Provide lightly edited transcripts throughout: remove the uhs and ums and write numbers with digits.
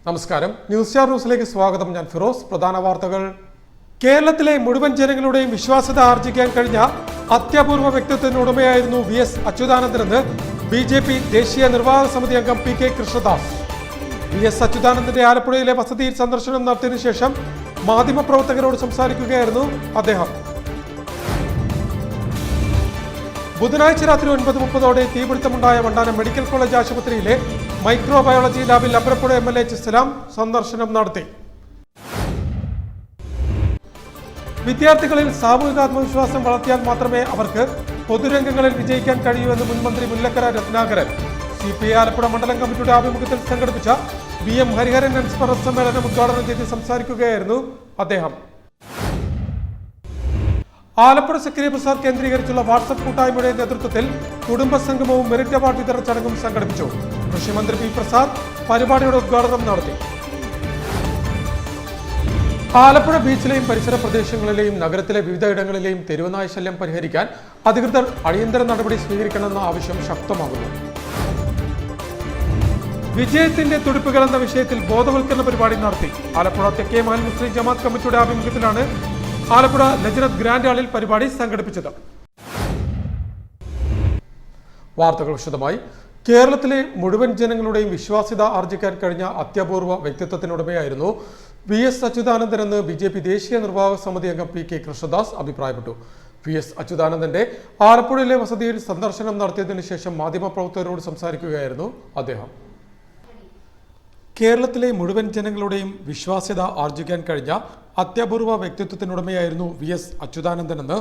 നമസ്കാരം. News star ന്യൂസിലേക്ക് സ്വാഗതം. ഞാൻ ഫിറോസ്. പ്രധാന വാർത്തകൾ. കേരളത്തിലെ മുഴുവൻ ജനങ്ങളുടെയും വിശ്വാസ്യത ആർജിക്കാൻ കഴിഞ്ഞ അത്യപൂർവ വ്യക്തിത്വത്തിനുടമയായിരുന്നു VS അച്യുതാനന്ദനെന്ന് BJP ദേശീയ നിർവാഹക സമിതി അംഗം PK കൃഷ്ണദാസ്. VS അച്യുതാനന്ദന്റെ ആലപ്പുഴയിലെ വസതിയിൽ സന്ദർശനം നടത്തിയതിനു ശേഷം മാധ്യമപ്രവർത്തകരോട് സംസാരിക്കുകയായിരുന്നു അദ്ദേഹം. ബുധനാഴ്ച രാത്രി 9:30 തീപിടുത്തമുണ്ടായ വണ്ടാനം മെഡിക്കൽ കോളേജ് ആശുപത്രിയിലെ മൈക്രോബയോളജി ലാബിൽ അമ്പലപ്പുഴ MLA സലാം സന്ദർശനം നടത്തി. വിദ്യാർത്ഥികളിൽ സാമൂഹിക ആത്മവിശ്വാസം വളർത്തിയാൽ മാത്രമേ അവർക്ക് പൊതുരംഗങ്ങളിൽ വിജയിക്കാൻ കഴിയൂ എന്ന് മുൻമന്ത്രി മുല്ലക്കര രത്നാകരൻ. CPI ആലപ്പുഴ മണ്ഡലം കമ്മിറ്റിയുടെ ആഭിമുഖ്യത്തിൽ സംഘടിപ്പിച്ച VM ഹരിഹരൻ അനുസ്മരണ സമ്മേളനം ഉദ്ഘാടനം ചെയ്ത് സംസാരിക്കുകയായിരുന്നു അദ്ദേഹം. ആലപ്പുഴ സക്രിയ ബസാർ കേന്ദ്രീകരിച്ചുള്ള വാട്സ്ആപ്പ് കൂട്ടായ്മയുടെ നേതൃത്വത്തിൽ കുടുംബസംഗമവും മെറിറ്റ് അവാർഡ് വിതരണ ചടങ്ങും സംഘടിപ്പിച്ചു. കൃഷിമന്ത്രി P പ്രസാദ് പരിപാടിയുടെ ഉദ്ഘാടനം നടത്തി. ആലപ്പുഴ ബീച്ചിലെയും പരിസര പ്രദേശങ്ങളിലെയും നഗരത്തിലെ വിവിധ ഇടങ്ങളിലെയും തെരുവുനായ ശല്യം പരിഹരിക്കാൻ അധികൃതർ അടിയന്തര നടപടി സ്വീകരിക്കണമെന്ന ആവശ്യം ശക്തമാകുന്നു. വിജയത്തിന്റെ തുടിപ്പുകൾ എന്ന വിഷയത്തിൽ ബോധവൽക്കരണ പരിപാടി നടത്തി. ആലപ്പുഴ തെക്കേ മഹൽ മുസ്ലിം ജമാഅത്ത് കമ്മിറ്റിയുടെ ആഭിമുഖ്യത്തിലാണ് ആലപ്പുഴ ലജ്നത്ത് ഗ്രാൻഡ് ഹാളിൽ പരിപാടി സംഘടിപ്പിച്ചത്. വാർത്തകൾ വിശദമായി. കേരളത്തിലെ മുഴുവൻ ജനങ്ങളുടെയും വിശ്വാസ്യത ആർജിക്കാൻ കഴിഞ്ഞ അത്യപൂർവ വ്യക്തിത്വത്തിനുടമയായിരുന്നു VS അച്യുതാനന്ദനെന്ന് BJP ദേശീയ നിർവാഹക സമിതി അംഗം PK കൃഷ്ണദാസ് അഭിപ്രായപ്പെട്ടു. VS അച്യുതാനന്ദന്റെ ആലപ്പുഴയിലെ വസതിയിൽ സന്ദർശനം നടത്തിയതിനു ശേഷം മാധ്യമപ്രവർത്തകരോട് സംസാരിക്കുകയായിരുന്നു അദ്ദേഹം. കേരളത്തിലെ മുഴുവൻ ജനങ്ങളുടെയും വിശ്വാസ്യത ആർജിക്കാൻ കഴിഞ്ഞ അത്യപൂർവ വ്യക്തിത്വത്തിനുടമയായിരുന്നു VS അച്യുതാനന്ദനെന്ന്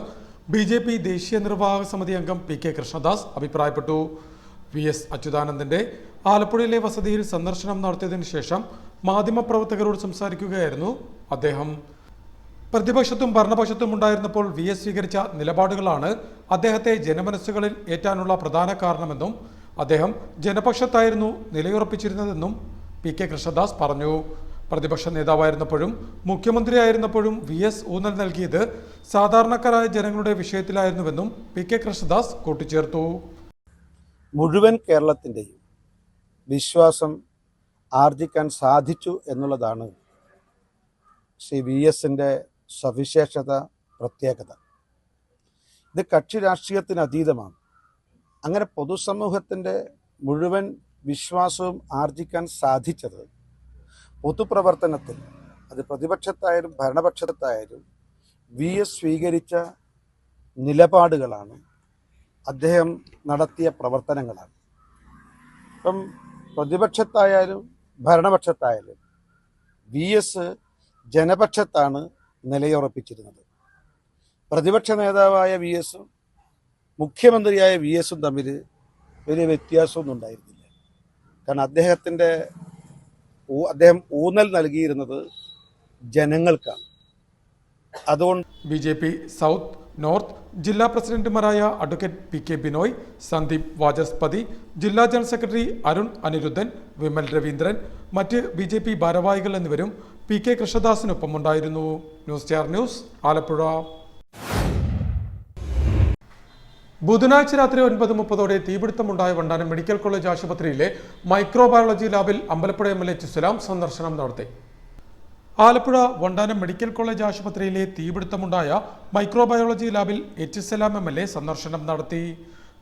BJP ദേശീയ നിർവാഹക സമിതി അംഗം PK കൃഷ്ണദാസ് അഭിപ്രായപ്പെട്ടു. VS അച്യുതാനന്ദന്റെ ആലപ്പുഴയിലെ വസതിയിൽ സന്ദർശനം നടത്തിയതിനു ശേഷം മാധ്യമപ്രവർത്തകരോട് സംസാരിക്കുകയായിരുന്നു അദ്ദേഹം. പ്രതിപക്ഷത്തും ഭരണപക്ഷത്തും ഉണ്ടായിരുന്നപ്പോൾ VS സ്വീകരിച്ച നിലപാടുകളാണ് അദ്ദേഹത്തെ ജനമനസ്സുകളിൽ ഏറ്റാനുള്ള പ്രധാന കാരണമെന്നും അദ്ദേഹം ജനപക്ഷത്തായിരുന്നു നിലയുറപ്പിച്ചിരുന്നതെന്നും PK കൃഷ്ണദാസ് പറഞ്ഞു. പ്രതിപക്ഷ നേതാവായിരുന്നപ്പോഴും മുഖ്യമന്ത്രിയായിരുന്നപ്പോഴും VS ഊന്നൽ നൽകിയത് സാധാരണക്കാരായ ജനങ്ങളുടെ വിഷയത്തിലായിരുന്നുവെന്നും PK കൃഷ്ണദാസ് കൂട്ടിച്ചേർത്തു. മുഴുവൻ കേരളത്തിൻ്റെയും വിശ്വാസം ആർജിക്കാൻ സാധിച്ചു എന്നുള്ളതാണ് ശ്രീ VSൻ്റെ സവിശേഷത, പ്രത്യേകത. ഇത് കക്ഷി രാഷ്ട്രീയത്തിന് അതീതമാണ്. അങ്ങനെ പൊതുസമൂഹത്തിൻ്റെ മുഴുവൻ വിശ്വാസവും ആർജിക്കാൻ സാധിച്ചത് പൊതുപ്രവർത്തനത്തിൽ, അത് പ്രതിപക്ഷത്തായാലും ഭരണപക്ഷത്തായാലും VS സ്വീകരിച്ച നിലപാടുകളാണ്, അദ്ദേഹം നടത്തിയ പ്രവർത്തനങ്ങളാണ്. ഇപ്പം പ്രതിപക്ഷത്തായാലും ഭരണപക്ഷത്തായാലും VS ജനപക്ഷത്താണ് നിലയുറപ്പിച്ചിരുന്നത്. പ്രതിപക്ഷ നേതാവായ VSഉം മുഖ്യമന്ത്രിയായ VSഉം തമ്മിൽ വലിയ വ്യത്യാസമൊന്നും ഉണ്ടായിരുന്നില്ല. കാരണം അദ്ദേഹം ഊന്നൽ നൽകിയിരുന്നത് ജനങ്ങൾക്കാണ്. അതുകൊണ്ട് BJP സൗത്ത് നോർത്ത് ജില്ലാ പ്രസിഡന്റുമാരായ അഡ്വക്കേറ്റ് PK ബിനോയ്, സന്ദീപ് വാചസ്പതി, ജില്ലാ ജനറൽ സെക്രട്ടറി അരുൺ അനിരുദ്ധൻ, വിമൽ രവീന്ദ്രൻ, മറ്റ് BJP ഭാരവാഹികൾ എന്നിവരും PK കൃഷ്ണദാസിനൊപ്പം ഉണ്ടായിരുന്നു. News star news, Alappuzha. ബുധനാഴ്ച രാത്രി 9:30 തീപിടുത്തമുണ്ടായ വണ്ടാനം മെഡിക്കൽ കോളേജ് ആശുപത്രിയിലെ മൈക്രോബയോളജി ലാബിൽ അമ്പലപ്പുഴ MLA സലാം സന്ദർശനം നടത്തി. ആലപ്പുഴ വണ്ടാനം മെഡിക്കൽ കോളേജ് ആശുപത്രിയിലെ തീപിടുത്തമുണ്ടായ മൈക്രോബയോളജി ലാബിൽ സലാം MLA സന്ദർശനം നടത്തി.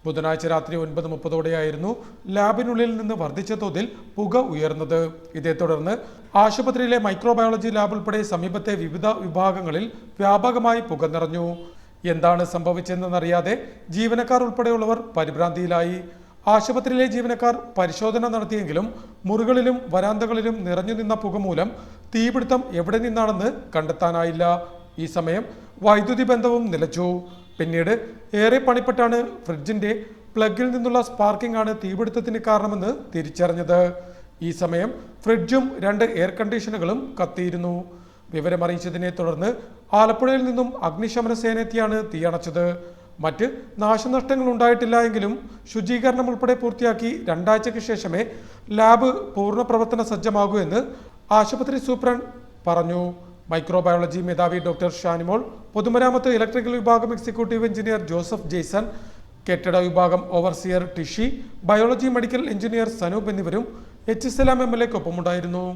ബുധനാഴ്ച രാത്രി 9:30 ലാബിനുള്ളിൽ നിന്ന് വർദ്ധിച്ച തോതിൽ പുക ഉയർന്നത്. ഇതേ തുടർന്ന് ആശുപത്രിയിലെ മൈക്രോബയോളജി ലാബ് ഉൾപ്പെടെ സമീപത്തെ വിവിധ വിഭാഗങ്ങളിൽ വ്യാപകമായി പുക നിറഞ്ഞു. എന്താണ് സംഭവിച്ചതെന്നറിയാതെ ജീവനക്കാർ ഉൾപ്പെടെയുള്ളവർ പരിഭ്രാന്തിയിലായി. ആശുപത്രിയിലെ ജീവനക്കാർ പരിശോധന നടത്തിയെങ്കിലും മുറികളിലും വരാന്തകളിലും നിറഞ്ഞു നിന്ന പുക മൂലം തീപിടുത്തം എവിടെ നിന്നാണെന്ന് കണ്ടെത്താനായില്ല. ഈ സമയം വൈദ്യുതി ബന്ധവും നിലച്ചു. പിന്നീട് ഏറെ പണിപ്പെട്ടാണ് ഫ്രിഡ്ജിന്റെ പ്ലഗിൽ നിന്നുള്ള സ്പാർക്കിംഗ് ആണ് തീപിടുത്തത്തിന് കാരണമെന്ന് തിരിച്ചറിഞ്ഞത്. ഈ സമയം ഫ്രിഡ്ജും 2 എയർ കണ്ടീഷനുകളും കത്തിയിരുന്നു. വിവരമറിയിച്ചതിനെ തുടർന്ന് ആലപ്പുഴയിൽ നിന്നും അഗ്നിശമന സേനയെത്തിയാണ് തീയണച്ചത്. മറ്റ് നാശനഷ്ടങ്ങൾ ഉണ്ടായിട്ടില്ല എങ്കിലും ശുചീകരണം ഉൾപ്പെടെ പൂർത്തിയാക്കി 2 ആഴ്ചയ്ക്ക് ശേഷമേ ലാബ് പൂർണ്ണ പ്രവർത്തന സജ്ജമാകൂ എന്ന് ആശുപത്രി സൂപ്രണ്ട് പറഞ്ഞു. മൈക്രോബയോളജി മേധാവി ഡോക്ടർ ഷാനിമോൾ, പൊതുമരാമത്ത് ഇലക്ട്രിക്കൽ വിഭാഗം എക്സിക്യൂട്ടീവ് എഞ്ചിനീയർ ജോസഫ് ജെയ്സൺ, കെട്ടിട വിഭാഗം overseer Tishi, biology medical engineer Sanoop എന്നിവരും സലാം MLAക്കൊപ്പമുണ്ടായിരുന്നു.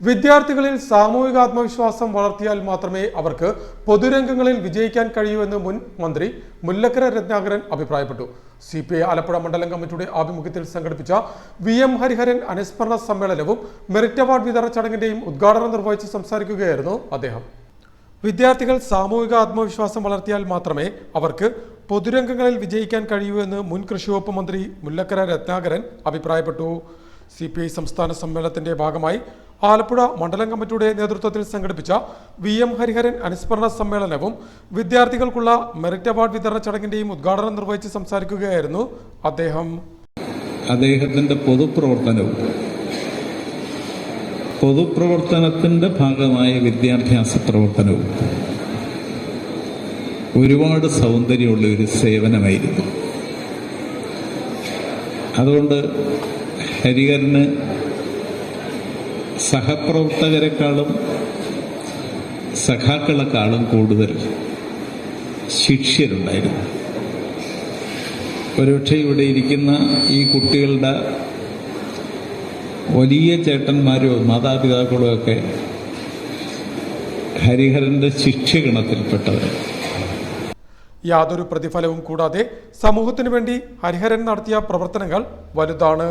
വിദ്യാർത്ഥികളിൽ സാമൂഹിക ആത്മവിശ്വാസം വളർത്തിയാൽ മാത്രമേ അവർക്ക് പൊതുരംഗങ്ങളിൽ വിജയിക്കാൻ കഴിയൂ എന്ന് മുൻ മന്ത്രി മുല്ലക്കര രത്നാകരൻ അഭിപ്രായപ്പെട്ടു. CPI ആലപ്പുഴ മണ്ഡലം കമ്മിറ്റിയുടെ ആഭിമുഖ്യത്തിൽ സംഘടിപ്പിച്ച VM ഹരിഹരൻ അനുസ്മരണ സമ്മേളനവും മെറിറ്റ് അവാർഡ് വിതരണ ചടങ്ങിന്റെയും ഉദ്ഘാടനം നിർവഹിച്ച് സംസാരിക്കുകയായിരുന്നു അദ്ദേഹം. വിദ്യാർത്ഥികൾ സാമൂഹിക ആത്മവിശ്വാസം വളർത്തിയാൽ മാത്രമേ അവർക്ക് പൊതുരംഗങ്ങളിൽ വിജയിക്കാൻ കഴിയൂ എന്ന് മുൻ കൃഷി വകുപ്പ് മന്ത്രി മുല്ലക്കര രത്നാകരൻ അഭിപ്രായപ്പെട്ടു. CPI സംസ്ഥാന സമ്മേളനത്തിന്റെ ഭാഗമായി ആലപ്പുഴ മണ്ഡലം കമ്മിറ്റിയുടെ നേതൃത്വത്തിൽ സംഘടിപ്പിച്ച VM ഹരിഹരൻ അനുസ്മരണ സമ്മേളനവും വിദ്യാർത്ഥികൾക്കുള്ള മെറിറ്റ് അവാർഡ് വിതരണ ചടങ്ങിന്റെയും ഉദ്ഘാടനം നിർവഹിച്ച് സംസാരിക്കുകയായിരുന്നു അദ്ദേഹം. അദ്ദേഹത്തിന്റെ പൊതുപ്രവർത്തനത്തിന്റെ ഭാഗമായ വിദ്യാഭ്യാസ പ്രവർത്തനവും ഒരുപാട് സൗന്ദര്യമുള്ള ഒരു സേവനമായിരുന്നു. അതുകൊണ്ട് ഹരിഹരന് സഹപ്രവർത്തകരെക്കാളും സഖാക്കളെക്കാളും കൂടുതൽ ശിഷ്യരുണ്ടായിരുന്നു. ഒരുപക്ഷെ ഇവിടെ ഇരിക്കുന്ന ഈ കുട്ടികളുടെ വലിയ ചേട്ടന്മാരോ മാതാപിതാക്കളോ ഒക്കെ ഹരിഹരന്റെ ശിഷ്യഗണത്തിൽപ്പെട്ടവർ. യാതൊരു പ്രതിഫലവും കൂടാതെ സമൂഹത്തിനു വേണ്ടി ഹരിഹരൻ നടത്തിയ പ്രവർത്തനങ്ങൾ വലുതാണ്.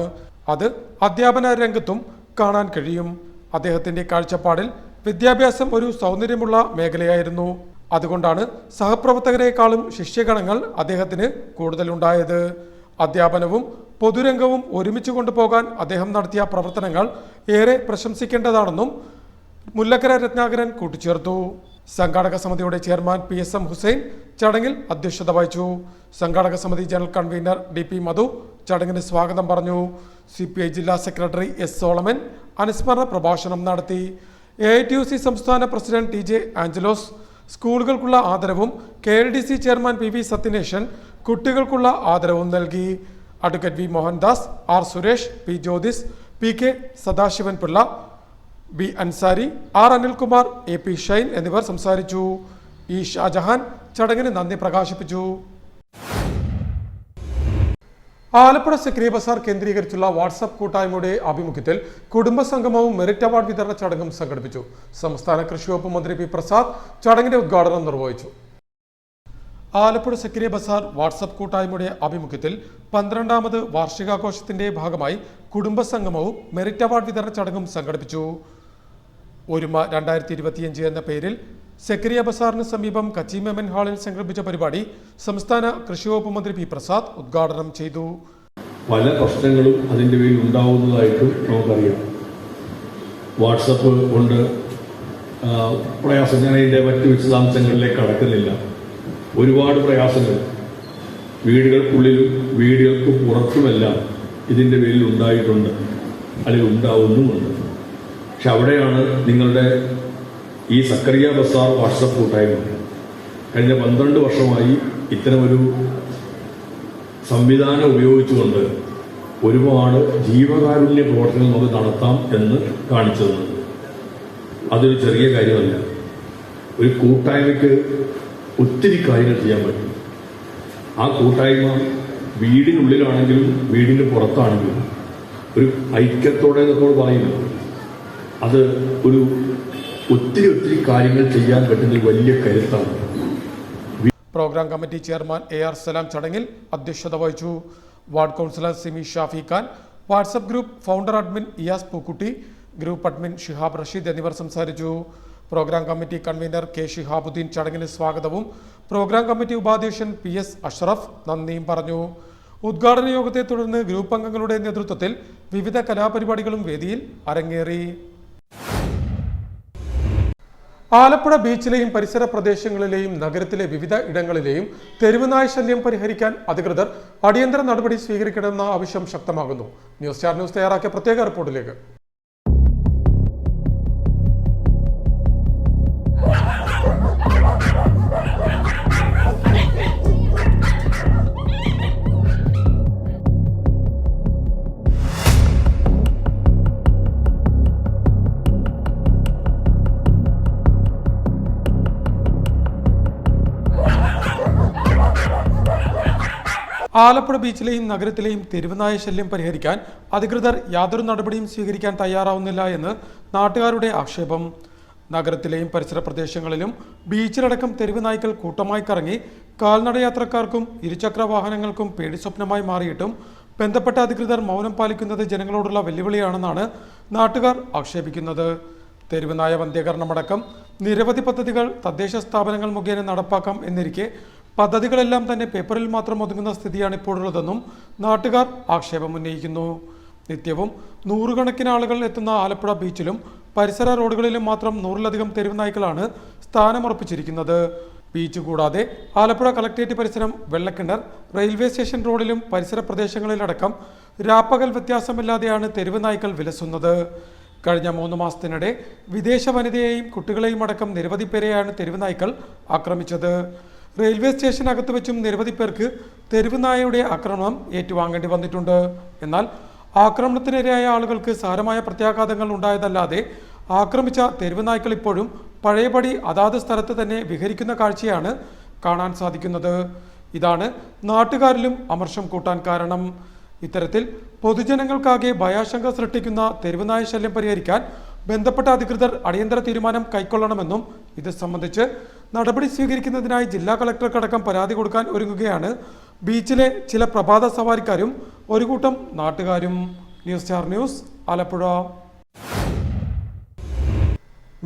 അത് അധ്യാപന രംഗത്തും കാണാൻ കഴിയും. അദ്ദേഹത്തിന്റെ കാഴ്ചപ്പാടിൽ വിദ്യാഭ്യാസം ഒരു സൗന്ദര്യമുള്ള മേഖലയായിരുന്നു. അതുകൊണ്ടാണ് സഹപ്രവർത്തകരെക്കാളും ശിഷ്യഗണങ്ങൾ അദ്ദേഹത്തിന് കൂടുതലുണ്ടായത്. അധ്യാപനവും പൊതുരംഗവും ഒരുമിച്ച് കൊണ്ടുപോകാൻ അദ്ദേഹം നടത്തിയ പ്രവർത്തനങ്ങൾ ഏറെ പ്രശംസിക്കേണ്ടതാണെന്നും മുല്ലക്കര രത്നാകരൻ കൂട്ടിച്ചേർത്തു. സംഘാടക സമിതിയുടെ ചെയർമാൻ PSM ഹുസൈൻ ചടങ്ങിൽ അധ്യക്ഷത വഹിച്ചു. സംഘാടക സമിതി ജനറൽ കൺവീനർ DP മധു ചടങ്ങിന് സ്വാഗതം പറഞ്ഞു. CPI ജില്ലാ സെക്രട്ടറി S സോളമൻ അനുസ്മരണ പ്രഭാഷണം നടത്തി. AITUC സംസ്ഥാന പ്രസിഡന്റ് TJ ആഞ്ചലോസ് സ്കൂളുകൾക്കുള്ള ആദരവും KLDC ചെയർമാൻ PV സത്യനേശൻ കുട്ടികൾക്കുള്ള ആദരവും നൽകി. Advocate V Mohandas, R Suresh, P Jyothis, PK Sadasivan Pillai, B Ansari, R Anilkumar, AP Shine എന്നിവർ സംസാരിച്ചു. E ഷാജഹാൻ ചടങ്ങിന് നന്ദി പ്രകാശിപ്പിച്ചു. ആലപ്പുഴ സെക്രട്ടറി ബസാർ കേന്ദ്രീകരിച്ചുള്ള വാട്സ്ആപ്പ് കൂട്ടായ്മയുടെ ആഭിമുഖ്യത്തിൽ കുടുംബസംഗമവും മെറിറ്റ് അവാർഡ് വിതരണ ചടങ്ങും സംഘടിപ്പിച്ചു. സംസ്ഥാന കൃഷി വകുപ്പ് മന്ത്രി P പ്രസാദ് ചടങ്ങിന്റെ ഉദ്ഘാടനം നിർവഹിച്ചു. ആലപ്പുഴ സെക്രട്ടറി ബസാർ വാട്സ്ആപ്പ് കൂട്ടായ്മയുടെ ആഭിമുഖ്യത്തിൽ 12ാമത് വാർഷികാഘോഷത്തിന്റെ ഭാഗമായി കുടുംബസംഗമവും മെറിറ്റ് അവാർഡ് വിതരണ ചടങ്ങും സംഘടിപ്പിച്ചു. ഒരുമ 2025 എന്ന പേരിൽ സെക്രിയ ബസാറിന് സമീപം കച്ചിമെമൻ ഹാളിൽ സംഘടിപ്പിച്ച പരിപാടി സംസ്ഥാന കൃഷി വകുപ്പ് മന്ത്രി P പ്രസാദ് ഉദ്ഘാടനം ചെയ്തു. പല പ്രശ്നങ്ങളും അതിൻ്റെ പേരിൽ ഉണ്ടാവുന്നതായിട്ടും നമുക്കറിയാം. വാട്സപ്പ് കൊണ്ട് പ്രയാസം, ഞാൻ അതിൻ്റെ മറ്റു വിശദാംശങ്ങളിലേക്ക് കടക്കുന്നില്ല. ഒരുപാട് പ്രയാസങ്ങൾ വീടുകൾക്കുള്ളിലും വീടുകൾക്ക് പുറത്തുമെല്ലാം ഇതിൻ്റെ പേരിൽ ഉണ്ടായിട്ടുണ്ട്, അല്ലെങ്കിൽ ഉണ്ടാവുന്നുമുണ്ട്. പക്ഷെ അവിടെയാണ് നിങ്ങളുടെ ഈ സക്കറിയ ബസാർ വാട്സപ്പ് കൂട്ടായ്മ കഴിഞ്ഞ 12 വർഷമായി ഇത്തരമൊരു സംവിധാനം ഉപയോഗിച്ചുകൊണ്ട് ഒരുപാട് ജീവകാരുണ്യ പ്രവർത്തനങ്ങൾ നമുക്ക് നടത്താം എന്ന് കാണിച്ചു തന്നത്. അതൊരു ചെറിയ കാര്യമല്ല. ഒരു കൂട്ടായ്മയ്ക്ക് ഒത്തിരി കാര്യങ്ങൾ ചെയ്യാൻ പറ്റും. ആ കൂട്ടായ്മ വീടിനുള്ളിലാണെങ്കിലും വീടിന് പുറത്താണെങ്കിലും ഒരു ഐക്യത്തോടെ നമ്മൾ പറയുന്നു. അത് ഒരു ഒത്തിരി കാര്യങ്ങൾ ചെയ്യാൻ പറ്റുന്ന വലിയ കരുത്താണ്. Programme committee chairman AR Salam ചടങ്ങിൽ അധ്യക്ഷത വഹിച്ചു. Ward councillor Simi Shafi Khan, WhatsApp group founder admin Iyas Pookkutty, group admin Shihab Rasheed എന്നിവർ സംസാരിച്ചു. Programme committee convener K Shihabuddin ചടങ്ങിന് സ്വാഗതവും പ്രോഗ്രാം കമ്മിറ്റി ഉപാധ്യക്ഷൻ PS അഷ്റഫ് നന്ദിയും പറഞ്ഞു. ഉദ്ഘാടന യോഗത്തെ തുടർന്ന് ഗ്രൂപ്പ് അംഗങ്ങളുടെ നേതൃത്വത്തിൽ വിവിധ കലാപരിപാടികളും വേദിയിൽ അരങ്ങേറി. ആലപ്പുഴ ബീച്ചിലെയും പരിസര പ്രദേശങ്ങളിലെയും നഗരത്തിലെ വിവിധ ഇടങ്ങളിലെയും തെരുവുനായ ശല്യം പരിഹരിക്കാൻ അധികൃതർ അടിയന്തര നടപടി സ്വീകരിക്കണമെന്ന ആവശ്യം ശക്തമാകുന്നു. ന്യൂസ് സ്റ്റാർ ന്യൂസ് തയ്യാറാക്കിയ പ്രത്യേക റിപ്പോർട്ടിലേക്ക്. ആലപ്പുഴ ബീച്ചിലെയും നഗരത്തിലെയും തെരുവുനായ ശല്യം പരിഹരിക്കാൻ അധികൃതർ യാതൊരു നടപടിയും സ്വീകരിക്കാൻ തയ്യാറാവുന്നില്ല എന്ന് നാട്ടുകാരുടെ ആക്ഷേപം. നഗരത്തിലെയും പരിസര പ്രദേശങ്ങളിലും ബീച്ചിലടക്കം തെരുവുനായ്ക്കൾ കൂട്ടമായി കറങ്ങി കാൽനടയാത്രക്കാർക്കും ഇരുചക്ര വാഹനങ്ങൾക്കും പേടിസ്വപ്നമായി മാറിയിട്ടും ബന്ധപ്പെട്ട അധികൃതർ മൗനം പാലിക്കുന്നത് ജനങ്ങളോടുള്ള വെല്ലുവിളിയാണെന്നാണ് നാട്ടുകാർ ആക്ഷേപിക്കുന്നത്. തെരുവുനായ വന്ധ്യകരണമടക്കം നിരവധി പദ്ധതികൾ തദ്ദേശ സ്ഥാപനങ്ങൾ മുഖേന നടപ്പാക്കാം എന്നിരിക്കെ പദ്ധതികളെല്ലാം തന്നെ പേപ്പറിൽ മാത്രം ഒതുങ്ങുന്ന സ്ഥിതിയാണ് ഇപ്പോഴുള്ളതെന്നും നാട്ടുകാർ ആക്ഷേപമുന്നയിക്കുന്നു. നിത്യവും നൂറുകണക്കിന് ആളുകൾ എത്തുന്ന ആലപ്പുഴ ബീച്ചിലും പരിസര റോഡുകളിലും മാത്രം 100-ലധികം തെരുവുനായ്ക്കളാണ് സ്ഥാനമുറപ്പിച്ചിരിക്കുന്നത്. ബീച്ച് കൂടാതെ ആലപ്പുഴ കളക്ട്രേറ്റ് പരിസരം, വെള്ളക്കിണർ, റെയിൽവേ സ്റ്റേഷൻ റോഡിലും പരിസര പ്രദേശങ്ങളിലടക്കം രാപ്പകൽ വ്യത്യാസമില്ലാതെയാണ് തെരുവുനായ്ക്കൾ വിലസുന്നത്. കഴിഞ്ഞ 3 മാസത്തിനിടെ വിദേശ വനിതയെയും കുട്ടികളെയും അടക്കം നിരവധി പേരെയാണ് തെരുവുനായ്ക്കൾ ആക്രമിച്ചത്. റെയിൽവേ സ്റ്റേഷനകത്ത് വെച്ചും നിരവധി പേർക്ക് തെരുവുനായയുടെ ആക്രമണം ഏറ്റുവാങ്ങേണ്ടി വന്നിട്ടുണ്ട്. എന്നാൽ ആക്രമണത്തിനിരയായ ആളുകൾക്ക് സാരമായ പ്രത്യാഘാതങ്ങൾ ഉണ്ടായതല്ലാതെ ആക്രമിച്ച തെരുവുനായ്ക്കൾ ഇപ്പോഴും പഴയപടി അതാത് സ്ഥലത്ത് തന്നെ വിഹരിക്കുന്ന കാഴ്ചയാണ് കാണാൻ സാധിക്കുന്നത്. ഇതാണ് നാട്ടുകാരിലും അമർഷം കൂട്ടാൻ കാരണം. ഇത്തരത്തിൽ പൊതുജനങ്ങൾക്കാകെ ഭയാശങ്ക സൃഷ്ടിക്കുന്ന തെരുവുനായ ശല്യം പരിഹരിക്കാൻ ബന്ധപ്പെട്ട അധികൃതർ അടിയന്തര തീരുമാനം കൈക്കൊള്ളണമെന്നും ഇത് സംബന്ധിച്ച് നടപടി സ്വീകരിക്കുന്നതിനായി ജില്ലാ കളക്ടർക്കടക്കം പരാതി കൊടുക്കാൻ ഒരുങ്ങുകയാണ് ബീച്ചിലെ ചില പ്രഭാത സവാരിക്കാരും ഒരു കൂട്ടം നാട്ടുകാരും. News star news, Alappuzha.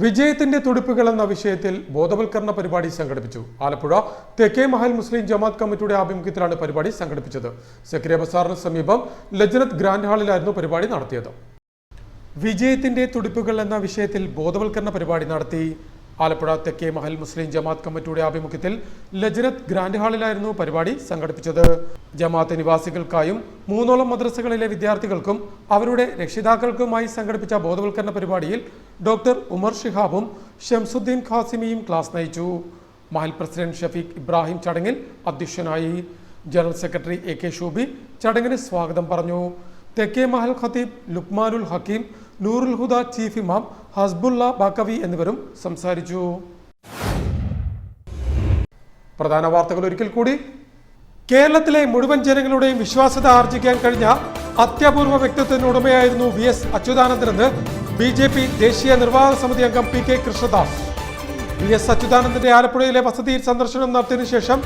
വിജയത്തിന്റെ തുടിപ്പുകൾ എന്ന വിഷയത്തിൽ ബോധവൽക്കരണ പരിപാടി സംഘടിപ്പിച്ചു. ആലപ്പുഴ തെക്കേ മഹൽ മുസ്ലിം ജമാഅത്ത് കമ്മിറ്റിയുടെ ആഭിമുഖ്യത്തിലാണ് പരിപാടി സംഘടിപ്പിച്ചത്. സക്രിയ ബസാറിന് സമീപം ലജ്നത്ത് ഗ്രാൻഡ് ഹാളിലായിരുന്നു പരിപാടി നടത്തിയത്. വിജയത്തിന്റെ തുടിപ്പുകൾ എന്ന വിഷയത്തിൽ ബോധവൽക്കരണ പരിപാടി നടത്തി. ആലപ്പുഴ തെക്കേ മഹൽ മുസ്ലിം ജമാഅത്ത് കമ്മിറ്റിയുടെ ആഭിമുഖ്യത്തിൽ ലജ്നത്ത് ഗ്രാൻഡ് ഹാളിലായിരുന്നു പരിപാടി സംഘടിപ്പിച്ചത്. ജമാഅത്ത് നിവാസികൾക്കായും 3 മദ്രസകളിലെ വിദ്യാർത്ഥികൾക്കും അവരുടെ രക്ഷിതാക്കൾക്കുമായി സംഘടിപ്പിച്ച ബോധവൽക്കരണ പരിപാടിയിൽ ഡോക്ടർ ഉമർ ഷിഹാബും ഷംസുദ്ദീൻ ഖാസിമിയും ക്ലാസ് നയിച്ചു. മഹൽ പ്രസിഡന്റ് ഷഫീഖ് ഇബ്രാഹിം ചടങ്ങിൽ അധ്യക്ഷനായി. ജനറൽ സെക്രട്ടറി AK ഷൂബി ചടങ്ങിന് സ്വാഗതം പറഞ്ഞു. തെക്കേ മഹൽ ഖത്തീബ് ലുക്മാനുൽ ഹക്കീം, നൂറുൽ ഹുദ ചീഫ് ഇമാം ഹസ്ബുള്ള ബാക്കവി എന്നിവരും സംസാരിച്ചു. പ്രധാന വാർത്തകൾ ഒരിക്കൽ കൂടി. കേരളത്തിലെ മുഴുവൻ ജനങ്ങളുടെയും വിശ്വാസ്യത ആർജിക്കാൻ കഴിഞ്ഞ അത്യപൂർവ വ്യക്തിത്വത്തിനുടമയായിരുന്നു VS അച്യുതാനന്ദനെന്ന് BJP ദേശീയ നിർവാഹക സമിതി അംഗം PK കൃഷ്ണദാസ്. VS അച്യുതാനന്ദന്റെ ആലപ്പുഴയിലെ വസതിയിൽ സന്ദർശനം നടത്തിയതിനു ശേഷം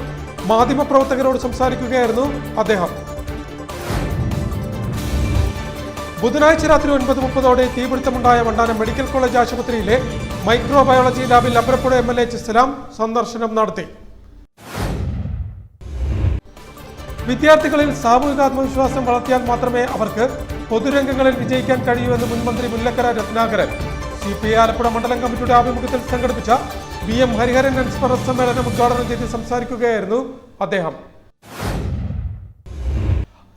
മാധ്യമപ്രവർത്തകരോട് സംസാരിക്കുകയായിരുന്നു അദ്ദേഹം. ബുധനാഴ്ച രാത്രി 9:30 തീപിടുത്തമുണ്ടായ വണ്ടാനം മെഡിക്കൽ കോളേജ് ആശുപത്രിയിലെ മൈക്രോബയോളജി ലാബിൽ അമ്പലപ്പുഴ MLA ഇസ്ലാം സന്ദർശനം നടത്തി. വിദ്യാർത്ഥികളിൽ സാമൂഹിക ആത്മവിശ്വാസം വളർത്തിയാൽ മാത്രമേ അവർക്ക് പൊതുരംഗങ്ങളിൽ വിജയിക്കാൻ കഴിയൂ എന്ന് മുൻമന്ത്രി മുല്ലക്കര രത്നാകരൻ. CPI ആലപ്പുഴ മണ്ഡലം കമ്മിറ്റിയുടെ ആഭിമുഖ്യത്തിൽ സംഘടിപ്പിച്ച BM ഹരിഹരൻ അനുസ്മരണ സമ്മേളനം ഉദ്ഘാടനം ചെയ്ത് സംസാരിക്കുകയായിരുന്നു അദ്ദേഹം.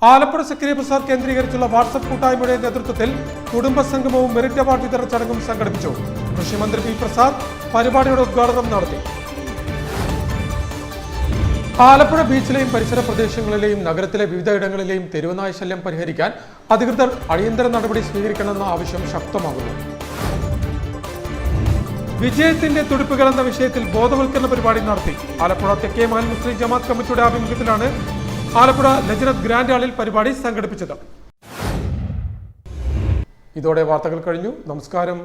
ആലപ്പുഴ സക്രിയ ബസാർ കേന്ദ്രീകരിച്ചുള്ള വാട്സ്ആപ്പ് കൂട്ടായ്മയുടെ നേതൃത്വത്തിൽ കുടുംബസംഗമവും മെറിറ്റ് അവാർഡ് വിതരണ ചടങ്ങും സംഘടിപ്പിച്ചു. കൃഷിമന്ത്രി P പ്രസാദ് പരിപാടിയുടെ ഉദ്ഘാടനം നടത്തി. ആലപ്പുഴ ബീച്ചിലെയും പരിസര പ്രദേശങ്ങളിലെയും നഗരത്തിലെ വിവിധയിടങ്ങളിലെയും തെരുവുനായ ശല്യം പരിഹരിക്കാൻ അധികൃതർ അടിയന്തര നടപടി സ്വീകരിക്കണമെന്ന ആവശ്യം ശക്തമാകുന്നു. വിജയത്തിന്റെ തുടിപ്പുകൾ എന്ന വിഷയത്തിൽ ബോധവൽക്കരണ പരിപാടി നടത്തി. ആലപ്പുഴ തെക്കേ മഹൽ മുസ്ലിം ജമാഅത്ത് കമ്മിറ്റിയുടെ ആഭിമുഖ്യത്തിലാണ് ആലപ്പുഴ ലജ്നത്ത് ഗ്രാൻഡ് ഹാളിൽ പരിപാടി സംഘടിപ്പിച്ചത്. ഇതോടെ വാർത്തകൾ കഴിഞ്ഞു. നമസ്കാരം.